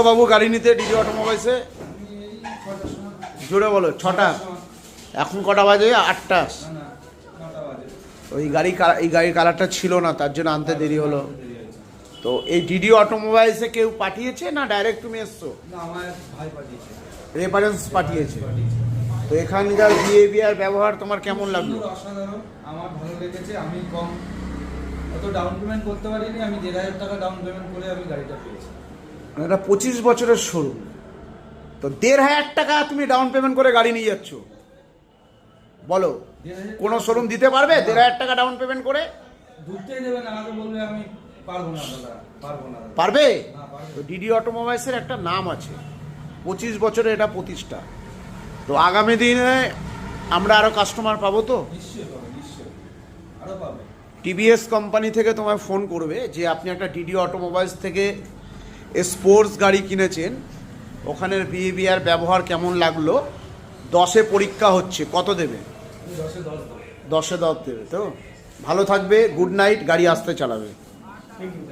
বাবু গাড়ি নিতে ডিডি অটোমোবাইলসে জোরে বলো। 6টা। এখন কটা বাজে? 8টা। ওই গাড়ির কালারটা ছিল না, তার জন্য আনতে দেরি হলো। তো এই ডিডি অটোমোবাইলসে কেউ পাঠিয়েছে না ডাইরেক্ট তুমি এসছো? না, আমার ভাই পাঠিয়েছে, রেফারেন্স পাঠিয়েছে। তো এখানকার বিহেভিয়ার ব্যবহার তোমার কেমন লাগলো? অসাধারণ, আমার ভালো লেগেছে। আমি অত ডাউন পেমেন্ট করতে পারিনি, আমি 1,500 টাকা ডাউন পেমেন্ট করে আমি গাড়িটা পেয়েছি। এটা 25 বছরের শোরুম, তো 1,500 টাকা তুমি ডাউন পেমেন্ট করে গাড়ি নিয়ে যাচ্ছ? বলো, কোনো শোরুম দিতে পারবে 1,500 টাকা ডাউন পেমেন্ট করে? ঢুকতেই দেবে না, আমাকে বলবে আমি পারবো না দাদা, পারবো না। পারবে? না, পারবে। তো ডিডি অটোমোবাইলসের একটা নাম আছে, 25 বছরে এটা প্রতিষ্ঠা। তো আগামী দিনে আমরা আরও কাস্টমার পাবো তো? নিশ্চয়ই পাবে, নিশ্চয়ই আরও পাবে। টিভিএস কোম্পানি থেকে তোমায় ফোন করবে যে আপনি একটা ডিডি অটোমোবাইলস থেকে স্পোর্টস গাড়ি কিনেছেন, ওখানের বিহেভিয়ার ব্যবহার কেমন লাগলো। 10-এ পরীক্ষা হচ্ছে, কত দেবে? 10-এ 10 দেবে। 10-এ 10 দেবে। তো ভালো থাকবে, গুড নাইট, গাড়ি আসতে চালাবে। Thank you.